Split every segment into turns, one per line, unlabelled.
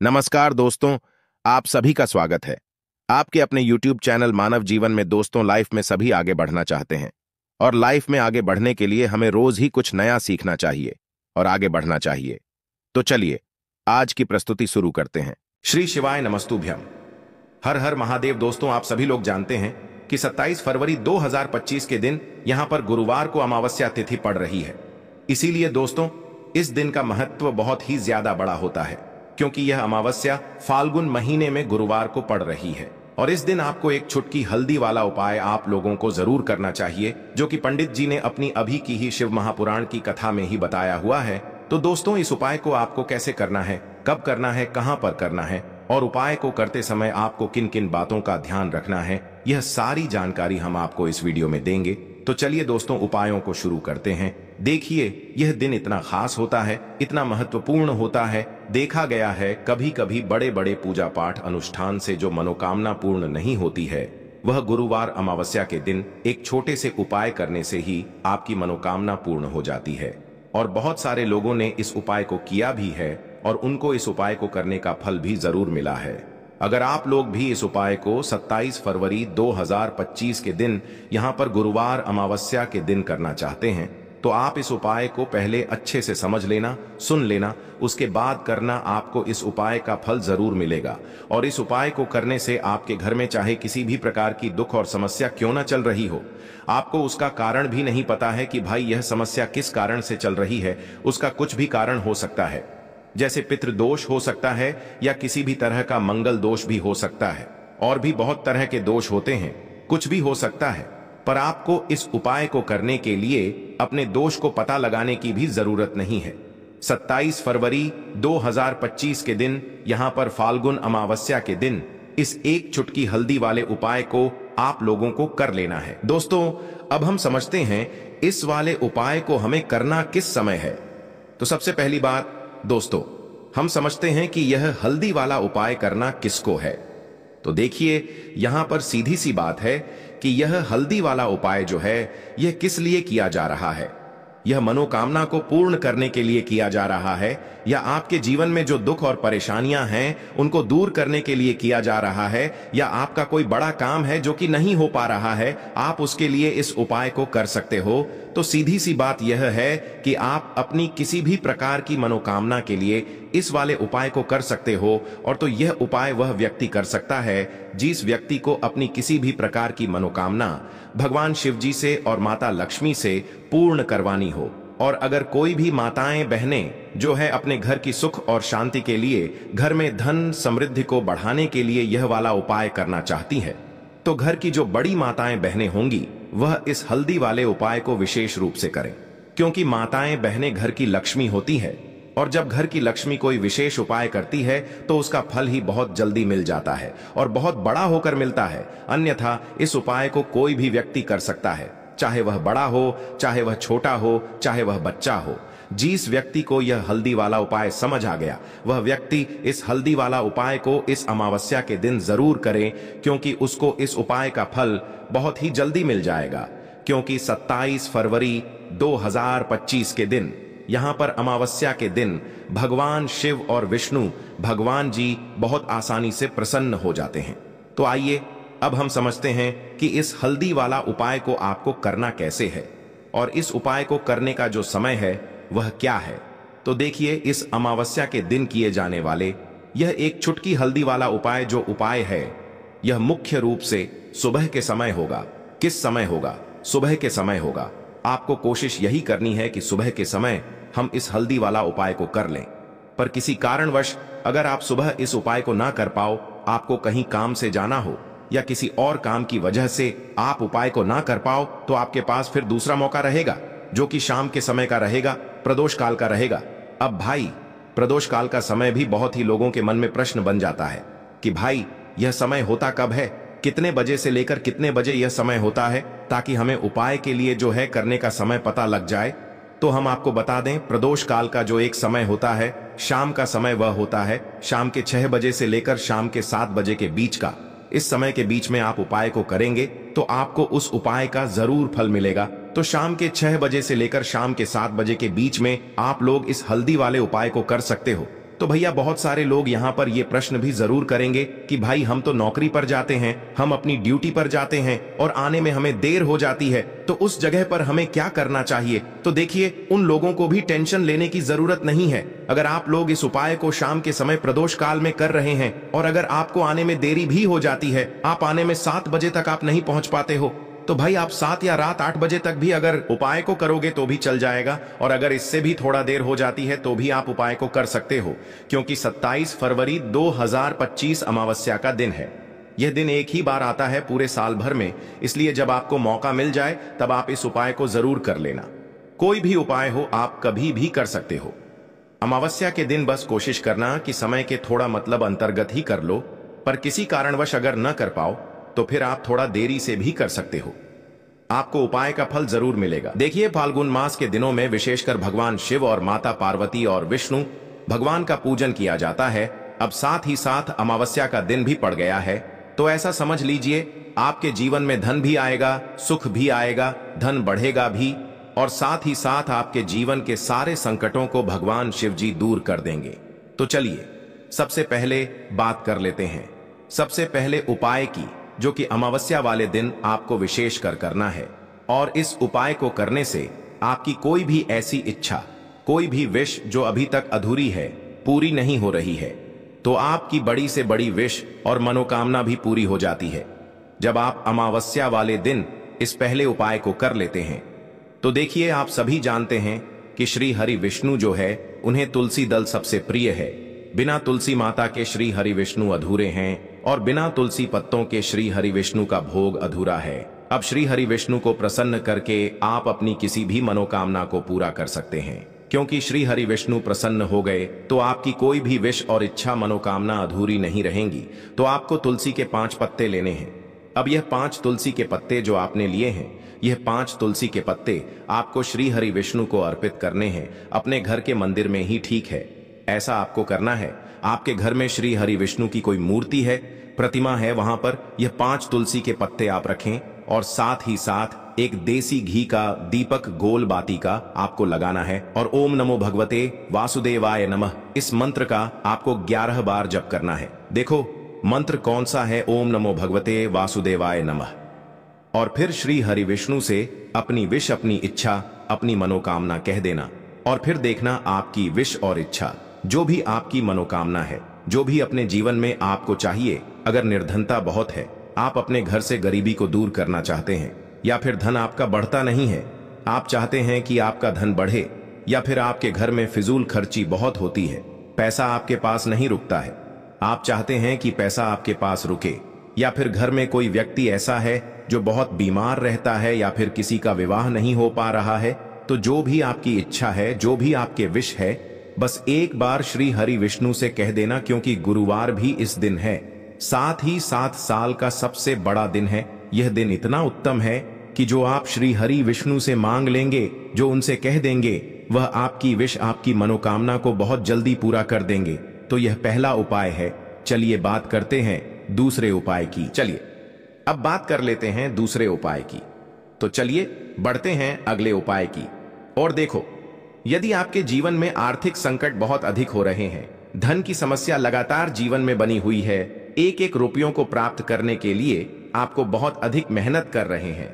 नमस्कार दोस्तों, आप सभी का स्वागत है। आपके अपने YouTube चैनल मानव जीवन में दोस्तों, लाइफ में सभी आगे बढ़ना चाहते हैं और लाइफ में आगे बढ़ने के लिए हमें रोज ही कुछ नया सीखना चाहिए और आगे बढ़ना चाहिए। तो चलिए आज की प्रस्तुति शुरू करते हैं।
श्री शिवाय नमस्तुभ्यम। हर हर महादेव। दोस्तों, आप सभी लोग जानते हैं कि 27 फरवरी 2025 के दिन यहां पर गुरुवार को अमावस्या तिथि पड़ रही है। इसीलिए दोस्तों, इस दिन का महत्व बहुत ही ज्यादा बड़ा होता है, क्योंकि यह अमावस्या फाल्गुन महीने में गुरुवार को पड़ रही है। और इस दिन आपको एक छुटकी हल्दी वाला उपाय आप लोगों को जरूर करना चाहिए, जो कि पंडित जी ने अपनी अभी की ही शिव महापुराण की कथा में ही बताया हुआ है। तो दोस्तों, इस उपाय को आपको कैसे करना है, कब करना है, कहां पर करना है और उपाय को करते समय आपको किन किन बातों का ध्यान रखना है, यह सारी जानकारी हम आपको इस वीडियो में देंगे। तो चलिए दोस्तों, उपायों को शुरू करते हैं। देखिए, यह दिन इतना खास होता है, इतना महत्वपूर्ण होता है। देखा गया है कभी कभी बड़े बड़े पूजा पाठ अनुष्ठान से जो मनोकामना पूर्ण नहीं होती है, वह गुरुवार अमावस्या के दिन एक छोटे से उपाय करने से ही आपकी मनोकामना पूर्ण हो जाती है। और बहुत सारे लोगों ने इस उपाय को किया भी है और उनको इस उपाय को करने का फल भी जरूर मिला है। अगर आप लोग भी इस उपाय को 27 फरवरी 2025 के दिन यहां पर गुरुवार अमावस्या के दिन करना चाहते हैं, तो आप इस उपाय को पहले अच्छे से समझ लेना, सुन लेना, उसके बाद करना। आपको इस उपाय का फल जरूर मिलेगा। और इस उपाय को करने से आपके घर में चाहे किसी भी प्रकार की दुख और समस्या क्यों ना चल रही हो, आपको उसका कारण भी नहीं पता है कि भाई यह समस्या किस कारण से चल रही है, उसका कुछ भी कारण हो सकता है। जैसे पितृदोष हो सकता है या किसी भी तरह का मंगल दोष भी हो सकता है, और भी बहुत तरह के दोष होते हैं, कुछ भी हो सकता है। पर आपको इस उपाय को करने के लिए अपने दोष को पता लगाने की भी जरूरत नहीं है। 27 फरवरी 2025 के दिन यहां पर फाल्गुन अमावस्या के दिन इस एक चुटकी हल्दी वाले उपाय को आप लोगों को कर लेना है। दोस्तों, अब हम समझते हैं इस वाले उपाय को हमें करना किस समय है। तो सबसे पहली बात दोस्तों, हम समझते हैं कि यह हल्दी वाला उपाय करना किसको है। तो देखिए, यहां पर सीधी सी बात है कि यह हल्दी वाला उपाय जो है, यह किस लिए किया जा रहा है। यह मनोकामना को पूर्ण करने के लिए किया जा रहा है, या आपके जीवन में जो दुख और परेशानियां हैं उनको दूर करने के लिए किया जा रहा है, या आपका कोई बड़ा काम है जो कि नहीं हो पा रहा है, आप उसके लिए इस उपाय को कर सकते हो। तो सीधी सी बात यह है कि आप अपनी किसी भी प्रकार की मनोकामना के लिए इस वाले उपाय को कर सकते हो। और तो यह उपाय वह व्यक्ति कर सकता है जिस व्यक्ति को अपनी किसी भी प्रकार की मनोकामना भगवान शिव जी से और माता लक्ष्मी से पूर्ण करवानी हो। और अगर कोई भी माताएं बहनें जो है अपने घर की सुख और शांति के लिए, घर में धन समृद्धि को बढ़ाने के लिए यह वाला उपाय करना चाहती है, तो घर की जो बड़ी माताएं बहनें होंगी वह इस हल्दी वाले उपाय को विशेष रूप से करें, क्योंकि माताएं बहनें घर की लक्ष्मी होती है। और जब घर की लक्ष्मी कोई विशेष उपाय करती है तो उसका फल ही बहुत जल्दी मिल जाता है और बहुत बड़ा होकर मिलता है। अन्यथा इस उपाय को कोई भी व्यक्ति कर सकता है, चाहे वह बड़ा हो, चाहे वह छोटा हो, चाहे वह बच्चा हो। जिस व्यक्ति को यह हल्दी वाला उपाय समझ आ गया, वह व्यक्ति इस हल्दी वाला उपाय को इस अमावस्या के दिन जरूर करें, क्योंकि उसको इस उपाय का फल बहुत ही जल्दी मिल जाएगा। क्योंकि 27 फरवरी 2025 के दिन यहां पर अमावस्या के दिन भगवान शिव और विष्णु भगवान जी बहुत आसानी से प्रसन्न हो जाते हैं। तो आइए अब हम समझते हैं कि इस हल्दी वाला उपाय को आपको करना कैसे है और इस उपाय को करने का जो समय है वह क्या है। तो देखिए, इस अमावस्या के दिन किए जाने वाले यह एक चुटकी हल्दी वाला उपाय जो उपाय है, यह मुख्य रूप से सुबह के समय होगा। किस समय होगा? सुबह के समय होगा। आपको कोशिश यही करनी है कि सुबह के समय हम इस हल्दी वाला उपाय को कर लें। पर किसी कारणवश अगर आप सुबह इस उपाय को ना कर पाओ, आपको कहीं काम से जाना हो या किसी और काम की वजह से आप उपाय को ना कर पाओ, तो आपके पास फिर दूसरा मौका रहेगा, जो कि शाम के समय का रहेगा, प्रदोष काल का रहेगा। अब भाई, प्रदोष काल का समय भी बहुत ही लोगों के मन में प्रश्न बन जाता है कि भाई यह समय होता कब है, कितने बजे से लेकर कितने बजे यह समय होता है, ताकि हमें उपाय के लिए जो है करने का समय पता लग जाए। तो हम आपको बता दें, प्रदोष काल का जो एक समय होता है, शाम का समय वह होता है शाम के 6 बजे से लेकर शाम के 7 बजे के बीच का। इस समय के बीच में आप उपाय को करेंगे तो आपको उस उपाय का जरूर फल मिलेगा। तो शाम के 6 बजे से लेकर शाम के 7 बजे के बीच में आप लोग इस हल्दी वाले उपाय को कर सकते हो। तो भैया बहुत सारे लोग यहाँ पर ये प्रश्न भी जरूर करेंगे कि भाई हम तो नौकरी पर जाते हैं, हम अपनी ड्यूटी पर जाते हैं और आने में हमें देर हो जाती है, तो उस जगह पर हमें क्या करना चाहिए। तो देखिए, उन लोगों को भी टेंशन लेने की जरूरत नहीं है। अगर आप लोग इस उपाय को शाम के समय प्रदोष काल में कर रहे हैं और अगर आपको आने में देरी भी हो जाती है, आप आने में 7 बजे तक आप नहीं पहुंच पाते हो, तो भाई आप 7 या रात 8 बजे तक भी अगर उपाय को करोगे तो भी चल जाएगा। और अगर इससे भी थोड़ा देर हो जाती है तो भी आप उपाय को कर सकते हो, क्योंकि 27 फरवरी 2025 अमावस्या का दिन है। यह दिन एक ही बार आता है पूरे साल भर में, इसलिए जब आपको मौका मिल जाए तब आप इस उपाय को जरूर कर लेना। कोई भी उपाय हो आप कभी भी कर सकते हो। अमावस्या के दिन बस कोशिश करना कि समय के थोड़ा मतलब अंतर्गत ही कर लो, पर किसी कारणवश अगर न कर पाओ तो फिर आप थोड़ा देरी से भी कर सकते हो। आपको उपाय का फल जरूर मिलेगा। देखिए, फाल्गुन मास के दिनों में विशेषकर भगवान शिव और माता पार्वती और विष्णु भगवान का पूजन किया जाता है। अब साथ ही साथ अमावस्या का दिन भी पड़ गया है, तो ऐसा समझ लीजिए आपके जीवन में धन भी आएगा, सुख भी आएगा, धन बढ़ेगा भी, और साथ ही साथ आपके जीवन के सारे संकटों को भगवान शिव जी दूर कर देंगे। तो चलिए सबसे पहले बात कर लेते हैं, सबसे पहले उपाय की, जो कि अमावस्या वाले दिन आपको विशेष कर करना है। और इस उपाय को करने से आपकी कोई भी ऐसी इच्छा, कोई भी विश जो अभी तक अधूरी है, पूरी नहीं हो रही है, तो आपकी बड़ी से बड़ी विश और मनोकामना भी पूरी हो जाती है जब आप अमावस्या वाले दिन इस पहले उपाय को कर लेते हैं। तो देखिए, आप सभी जानते हैं कि श्री हरि विष्णु जो है, उन्हें तुलसी दल सबसे प्रिय है। बिना तुलसी माता के श्री हरि विष्णु अधूरे हैं और बिना तुलसी पत्तों के श्री हरि विष्णु का भोग अधूरा है। अब श्री हरि विष्णु को प्रसन्न करके आप अपनी किसी भी मनोकामना को पूरा कर सकते हैं, क्योंकि श्री हरि विष्णु प्रसन्न हो गए तो आपकी कोई भी विश और इच्छा मनोकामना अधूरी नहीं रहेंगी। तो आपको तुलसी के 5 पत्ते लेने हैं। अब यह 5 तुलसी के पत्ते जो आपने लिए हैं, यह 5 तुलसी के पत्ते आपको श्री हरि विष्णु को अर्पित करने हैं, अपने घर के मंदिर में ही ठीक है। ऐसा आपको करना है। आपके घर में श्री हरि विष्णु की कोई मूर्ति है, प्रतिमा है, वहां पर यह 5 तुलसी के पत्ते आप रखें और साथ ही साथ एक देसी घी का दीपक गोल बाती का आपको लगाना है और ओम नमो भगवते वासुदेवाय नमः इस मंत्र का आपको 11 बार जप करना है। देखो मंत्र कौन सा है, ओम नमो भगवते वासुदेवाय नमः। और फिर श्री हरि विष्णु से अपनी विश, अपनी इच्छा, अपनी मनोकामना कह देना और फिर देखना आपकी विश और इच्छा, जो भी आपकी मनोकामना है, जो भी अपने जीवन में आपको चाहिए। अगर निर्धनता बहुत है, आप अपने घर से गरीबी को दूर करना चाहते हैं, या फिर धन आपका बढ़ता नहीं है, आप चाहते हैं कि आपका धन बढ़े, या फिर आपके घर में फिजूल खर्ची बहुत होती है, पैसा आपके पास नहीं रुकता है, आप चाहते हैं कि पैसा आपके पास रुके, या फिर घर में कोई व्यक्ति ऐसा है जो बहुत बीमार रहता है, या फिर किसी का विवाह नहीं हो पा रहा है, तो जो भी आपकी इच्छा है, जो भी आपके विश है, बस एक बार श्री हरि विष्णु से कह देना, क्योंकि गुरुवार भी इस दिन है, साथ ही साथ साल का सबसे बड़ा दिन है। यह दिन इतना उत्तम है कि जो आप श्री हरि विष्णु से मांग लेंगे, जो उनसे कह देंगे, वह आपकी विश, आपकी मनोकामना को बहुत जल्दी पूरा कर देंगे। तो यह पहला उपाय है। चलिए बात करते हैं दूसरे उपाय की। चलिए अब बात कर लेते हैं दूसरे उपाय की। तो चलिए बढ़ते हैं अगले उपाय की। और देखो, यदि आपके जीवन में आर्थिक संकट बहुत अधिक हो रहे हैं, धन की समस्या लगातार जीवन में बनी हुई है, एक एक रुपयों को प्राप्त करने के लिए आपको बहुत अधिक मेहनत कर रहे हैं,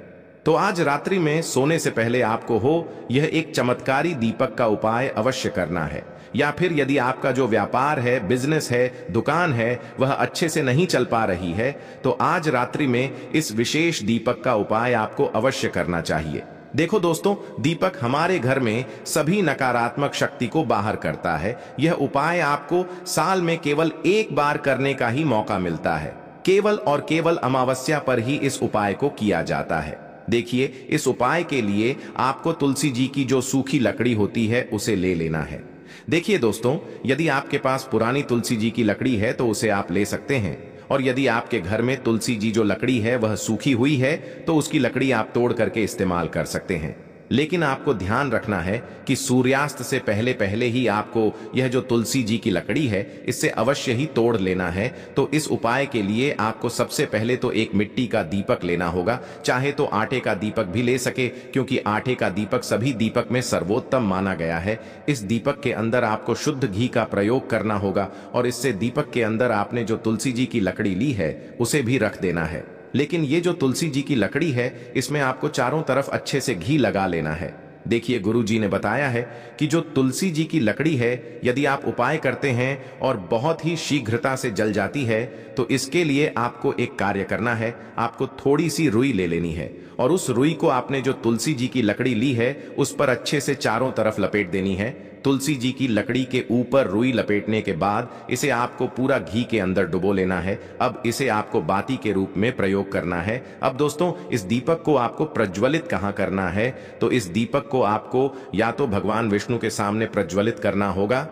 तो आज रात्रि में सोने से पहले आपको यह एक चमत्कारी दीपक का उपाय अवश्य करना है। या फिर यदि आपका जो व्यापार है, बिजनेस है, दुकान है, वह अच्छे से नहीं चल पा रही है, तो आज रात्रि में इस विशेष दीपक का उपाय आपको अवश्य करना चाहिए। देखो दोस्तों, दीपक हमारे घर में सभी नकारात्मक शक्ति को बाहर करता है। यह उपाय आपको साल में केवल एक बार करने का ही मौका मिलता है। केवल और केवल अमावस्या पर ही इस उपाय को किया जाता है। देखिए, इस उपाय के लिए आपको तुलसी जी की जो सूखी लकड़ी होती है उसे ले लेना है। देखिए दोस्तों, यदि आपके पास पुरानी तुलसी जी की लकड़ी है तो उसे आप ले सकते हैं, और यदि आपके घर में तुलसी जी जो लकड़ी है वह सूखी हुई है तो उसकी लकड़ी आप तोड़ करके इस्तेमाल कर सकते हैं। लेकिन आपको ध्यान रखना है कि सूर्यास्त से पहले पहले ही आपको यह जो तुलसी जी की लकड़ी है इससे अवश्य ही तोड़ लेना है। तो इस उपाय के लिए आपको सबसे पहले तो एक मिट्टी का दीपक लेना होगा, चाहे तो आटे का दीपक भी ले सके, क्योंकि आटे का दीपक सभी दीपक में सर्वोत्तम माना गया है। इस दीपक के अंदर आपको शुद्ध घी का प्रयोग करना होगा और इससे दीपक के अंदर आपने जो तुलसी जी की लकड़ी ली है उसे भी रख देना है। लेकिन ये जो तुलसी जी की लकड़ी है इसमें आपको चारों तरफ अच्छे से घी लगा लेना है। देखिए, गुरु जी ने बताया है कि जो तुलसी जी की लकड़ी है यदि आप उपाय करते हैं और बहुत ही शीघ्रता से जल जाती है तो इसके लिए आपको एक कार्य करना है। आपको थोड़ी सी रुई ले लेनी है और उस रुई को आपने जो तुलसी जी की लकड़ी ली है उस पर अच्छे से चारों तरफ लपेट देनी है। तुलसी जी की लकड़ी के ऊपर रुई लपेटने के बाद इसे आपको पूरा घी के अंदर डुबो लेना है। अब इसे आपको बाती के रूप में प्रयोग करना है। अब दोस्तों, इस दीपक को आपको प्रज्वलित कहाँ करना है? तो इस दीपक को आपको या तो भगवान विष्णु के सामने प्रज्वलित करना होगा,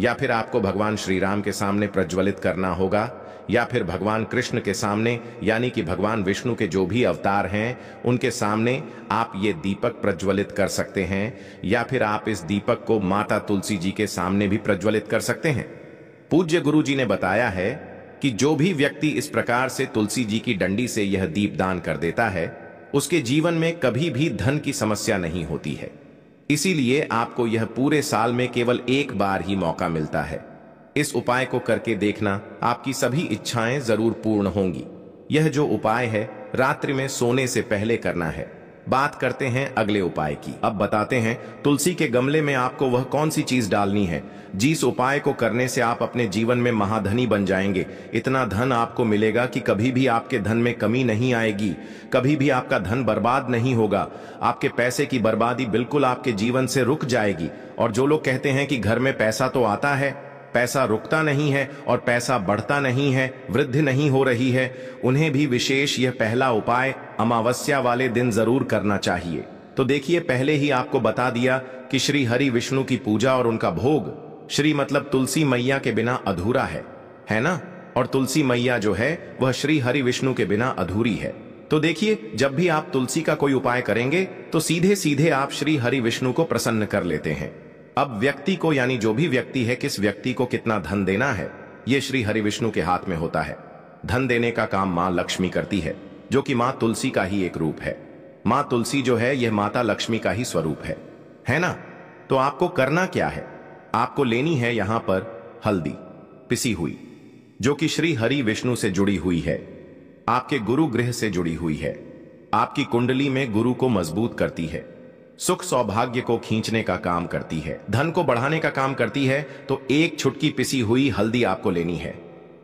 या फिर आपको भगवान श्री राम के सामने प्रज्वलित करना होगा, या फिर भगवान कृष्ण के सामने, यानी कि भगवान विष्णु के जो भी अवतार हैं उनके सामने आप ये दीपक प्रज्वलित कर सकते हैं, या फिर आप इस दीपक को माता तुलसी जी के सामने भी प्रज्वलित कर सकते हैं। पूज्य गुरु जी ने बताया है कि जो भी व्यक्ति इस प्रकार से तुलसी जी की डंडी से यह दीपदान कर देता है उसके जीवन में कभी भी धन की समस्या नहीं होती है। इसीलिए आपको यह पूरे साल में केवल एक बार ही मौका मिलता है। इस उपाय को करके देखना, आपकी सभी इच्छाएं जरूर पूर्ण होंगी। यह जो उपाय है रात्रि में सोने से पहले करना है। बात करते हैं अगले उपाय की। अब बताते हैं तुलसी के गमले में आपको वह कौन सी चीज डालनी है जिस उपाय को करने से आप अपने जीवन में महाधनी बन जाएंगे। इतना धन आपको मिलेगा कि कभी भी आपके धन में कमी नहीं आएगी, कभी भी आपका धन बर्बाद नहीं होगा। आपके पैसे की बर्बादी बिल्कुल आपके जीवन से रुक जाएगी। और जो लोग कहते हैं कि घर में पैसा तो आता है, पैसा रुकता नहीं है और पैसा बढ़ता नहीं है, वृद्धि नहीं हो रही है, उन्हें भी विशेष यह पहला उपाय अमावस्या वाले दिन जरूर करना चाहिए। तो देखिए, पहले ही आपको बता दिया कि श्री हरि विष्णु की पूजा और उनका भोग, श्री मतलब तुलसी मैया के बिना अधूरा है ना? और तुलसी मैया जो है वह श्री हरि विष्णु के बिना अधूरी है। तो देखिए, जब भी आप तुलसी का कोई उपाय करेंगे तो सीधे सीधे आप श्री हरि विष्णु को प्रसन्न कर लेते हैं। अब व्यक्ति को, यानी जो भी व्यक्ति है, किस व्यक्ति को कितना धन देना है यह श्री हरि विष्णु के हाथ में होता है। धन देने का काम मां लक्ष्मी करती है, जो कि मां तुलसी का ही एक रूप है। मां तुलसी जो है यह माता लक्ष्मी का ही स्वरूप है ना? तो आपको करना क्या है? आपको लेनी है यहां पर हल्दी पिसी हुई, जो कि श्री हरि विष्णु से जुड़ी हुई है, आपके गुरु गृह से जुड़ी हुई है, आपकी कुंडली में गुरु को मजबूत करती है, सुख सौभाग्य को खींचने का काम करती है, धन को बढ़ाने का काम करती है। तो एक छुटकी पिसी हुई हल्दी आपको लेनी है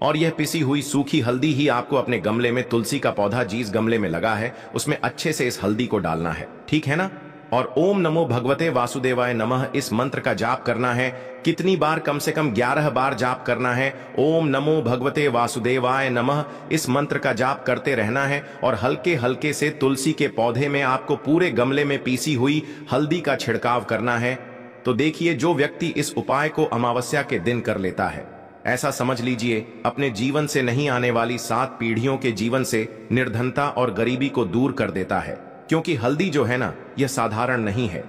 और यह पिसी हुई सूखी हल्दी ही आपको अपने गमले में, तुलसी का पौधा जिस गमले में लगा है उसमें अच्छे से इस हल्दी को डालना है, ठीक है ना? और ओम नमो भगवते वासुदेवाय नमः इस मंत्र का जाप करना है। कितनी बार? कम से कम 11 बार जाप करना है। ओम नमो भगवते वासुदेवाय नमः इस मंत्र का जाप करते रहना है और हल्के हल्के से तुलसी के पौधे में आपको पूरे गमले में पीसी हुई हल्दी का छिड़काव करना है। तो देखिए, जो व्यक्ति इस उपाय को अमावस्या के दिन कर लेता है, ऐसा समझ लीजिए अपने जीवन से नहीं आने वाली 7 पीढ़ियों के जीवन से निर्धनता और गरीबी को दूर कर देता है। क्योंकि हल्दी जो है ना, यह साधारण नहीं है।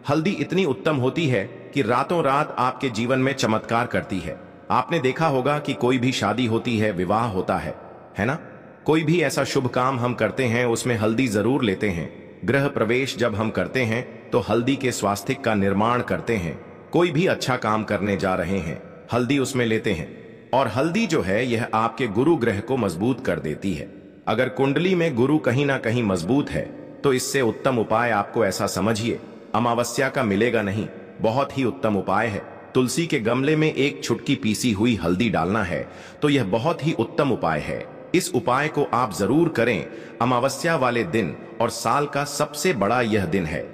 हल्दी इतनी उत्तम होती है कि रातों रात आपके जीवन में चमत्कार करती है। आपने देखा होगा कि कोई भी शादी होती है, विवाह होता है ना? कोई भी ऐसा शुभ काम हम करते हैं उसमें हल्दी जरूर लेते हैं। गृह प्रवेश जब हम करते हैं तो हल्दी के स्वास्तिक का निर्माण करते हैं। कोई भी अच्छा काम करने जा रहे हैं, हल्दी उसमें लेते हैं। और हल्दी जो है यह आपके गुरु ग्रह को मजबूत कर देती है। अगर कुंडली में गुरु कहीं ना कहीं मजबूत है तो इससे उत्तम उपाय आपको, ऐसा समझिए, अमावस्या का मिलेगा नहीं। बहुत ही उत्तम उपाय है। तुलसी के गमले में एक छुटकी पीसी हुई हल्दी डालना है, तो यह बहुत ही उत्तम उपाय है। इस उपाय को आप जरूर करें अमावस्या वाले दिन, और साल का सबसे बड़ा यह दिन है।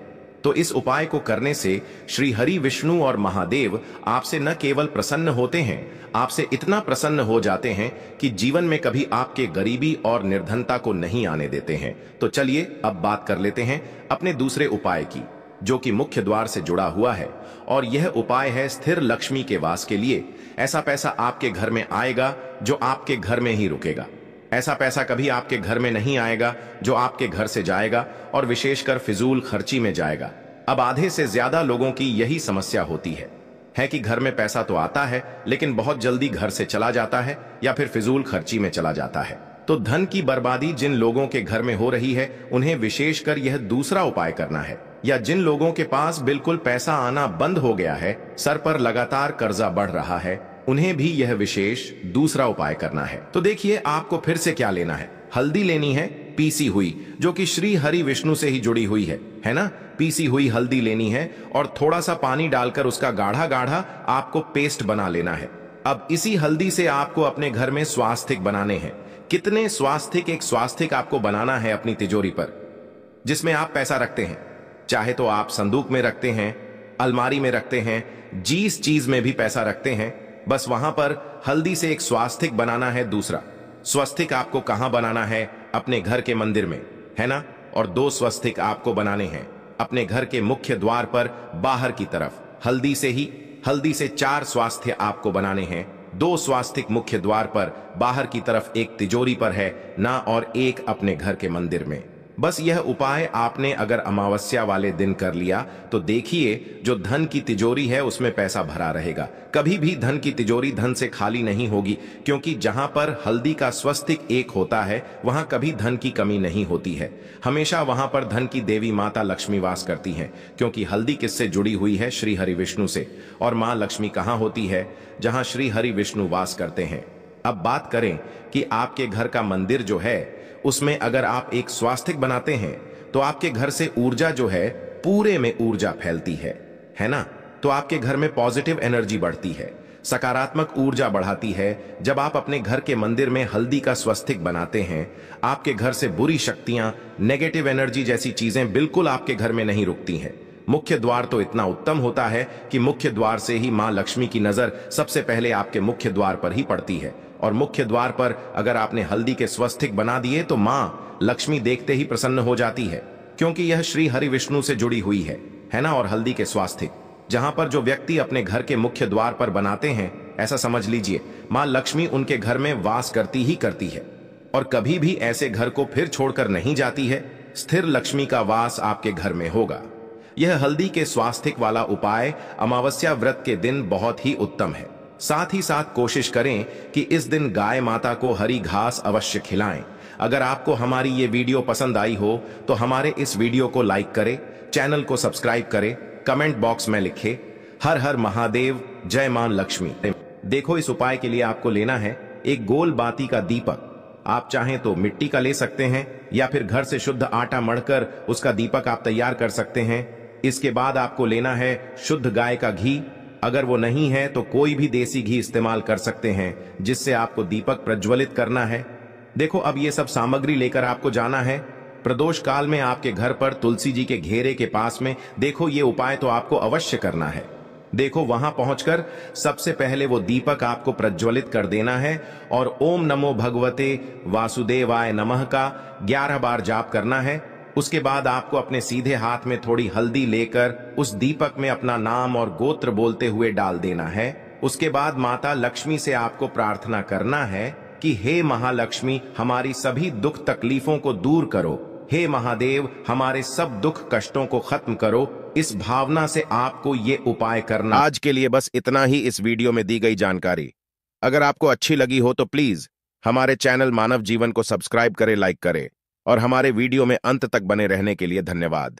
तो इस उपाय को करने से श्री हरि विष्णु और महादेव आपसे न केवल प्रसन्न होते हैं, आपसे इतना प्रसन्न हो जाते हैं कि जीवन में कभी आपके गरीबी और निर्धनता को नहीं आने देते हैं। तो चलिए अब बात कर लेते हैं अपने दूसरे उपाय की, जो कि मुख्य द्वार से जुड़ा हुआ है। और यह उपाय है स्थिर लक्ष्मी के वास के लिए। ऐसा पैसा आपके घर में आएगा जो आपके घर में ही रुकेगा। ऐसा पैसा कभी आपके घर में नहीं आएगा जो आपके घर से जाएगा और विशेषकर फिजूल खर्ची में जाएगा। अब आधे से ज्यादा लोगों की यही समस्या होती है कि घर में पैसा तो आता है लेकिन बहुत जल्दी घर से चला जाता है या फिर फिजूल खर्ची में चला जाता है। तो धन की बर्बादी जिन लोगों के घर में हो रही है उन्हें विशेषकर यह दूसरा उपाय करना है, या जिन लोगों के पास बिल्कुल पैसा आना बंद हो गया है, सर पर लगातार कर्जा बढ़ रहा है, उन्हें भी यह विशेष दूसरा उपाय करना है। तो देखिए आपको फिर से क्या लेना है। हल्दी लेनी है पीसी हुई, जो कि श्री हरि विष्णु से ही जुड़ी हुई है ना। पीसी हुई हल्दी लेनी है और थोड़ा सा पानी डालकर उसका गाढ़ा गाढ़ा आपको पेस्ट बना लेना है। अब इसी हल्दी से आपको अपने घर में स्वास्तिक बनाने हैं। कितने स्वास्तिक? एक स्वास्तिक आपको बनाना है अपनी तिजोरी पर, जिसमें आप पैसा रखते हैं। चाहे तो आप संदूक में रखते हैं, अलमारी में रखते हैं, जिस चीज में भी पैसा रखते हैं, बस वहां पर हल्दी से एक स्वास्तिक बनाना है। दूसरा स्वस्तिक आपको कहां बनाना है? अपने घर के मंदिर में, है ना। और 2 स्वस्तिक आपको बनाने हैं अपने घर के मुख्य द्वार पर बाहर की तरफ। हल्दी से 4 स्वास्थ्य आपको बनाने हैं। 2 स्वास्तिक मुख्य द्वार पर बाहर की तरफ, एक तिजोरी पर है ना, और एक अपने घर के मंदिर में। बस यह उपाय आपने अगर अमावस्या वाले दिन कर लिया तो देखिए जो धन की तिजोरी है उसमें पैसा भरा रहेगा। कभी भी धन की तिजोरी धन से खाली नहीं होगी, क्योंकि जहां पर हल्दी का स्वस्तिक एक होता है वहां कभी धन की कमी नहीं होती है। हमेशा वहां पर धन की देवी माता लक्ष्मी वास करती हैं, क्योंकि हल्दी किससे जुड़ी हुई है? श्री हरि विष्णु से। और मां लक्ष्मी कहां होती है? जहां श्री हरि विष्णु वास करते हैं। अब बात करें कि आपके घर का मंदिर जो है उसमें अगर आप एक स्वास्तिक बनाते हैं तो आपके घर से ऊर्जा जो है पूरे में ऊर्जा फैलती है ना। तो आपके घर में पॉजिटिव एनर्जी बढ़ती है, सकारात्मक ऊर्जा बढ़ाती है। जब आप अपने घर के मंदिर में हल्दी का स्वस्तिक बनाते हैं, आपके घर से बुरी शक्तियां, नेगेटिव एनर्जी जैसी चीजें बिल्कुल आपके घर में नहीं रुकती हैं। मुख्य द्वार तो इतना उत्तम होता है कि मुख्य द्वार से ही मां लक्ष्मी की नजर सबसे पहले आपके मुख्य द्वार पर ही पड़ती है। और मुख्य द्वार पर अगर आपने हल्दी के स्वस्तिक बना दिए तो मां लक्ष्मी देखते ही प्रसन्न हो जाती है, क्योंकि यह श्री हरि विष्णु से जुड़ी हुई है ना। और हल्दी के स्वास्तिक जहां पर जो व्यक्ति अपने घर के मुख्य द्वार पर बनाते हैं, ऐसा समझ लीजिए मां लक्ष्मी उनके घर में वास करती ही करती है और कभी भी ऐसे घर को फिर छोड़कर नहीं जाती है। स्थिर लक्ष्मी का वास आपके घर में होगा। यह हल्दी के स्वास्तिक वाला उपाय अमावस्या व्रत के दिन बहुत ही उत्तम है। साथ ही साथ कोशिश करें कि इस दिन गाय माता को हरी घास अवश्य खिलाएं। अगर आपको हमारी ये वीडियो पसंद आई हो तो हमारे इस वीडियो को लाइक करें, चैनल को सब्सक्राइब करें, कमेंट बॉक्स में लिखें हर हर महादेव, जय मां लक्ष्मी। देखो इस उपाय के लिए आपको लेना है एक गोल बाती का दीपक। आप चाहें तो मिट्टी का ले सकते हैं या फिर घर से शुद्ध आटा मढ़कर उसका दीपक आप तैयार कर सकते हैं। इसके बाद आपको लेना है शुद्ध गाय का घी। अगर वो नहीं है तो कोई भी देसी घी इस्तेमाल कर सकते हैं, जिससे आपको दीपक प्रज्वलित करना है। देखो अब ये सब सामग्री लेकर आपको जाना है प्रदोष काल में आपके घर पर तुलसी जी के घेरे के पास में। देखो ये उपाय तो आपको अवश्य करना है। देखो वहां पहुंचकर सबसे पहले वो दीपक आपको प्रज्वलित कर देना है और ओम नमो भगवते वासुदेवाय नमः का 11 बार जाप करना है। उसके बाद आपको अपने सीधे हाथ में थोड़ी हल्दी लेकर उस दीपक में अपना नाम और गोत्र बोलते हुए डाल देना है। उसके बाद माता लक्ष्मी से आपको प्रार्थना करना है कि हे महालक्ष्मी हमारी सभी दुख तकलीफों को दूर करो, हे महादेव हमारे सब दुख कष्टों को खत्म करो। इस भावना से आपको ये उपाय करना।
आज के लिए बस इतना ही इस वीडियो में दी गई जानकारी। अगर आपको अच्छी लगी हो तो प्लीज हमारे चैनल मानव जीवन को सब्सक्राइब करें, लाइक करें और हमारे वीडियो में अंत तक बने रहने के लिए धन्यवाद।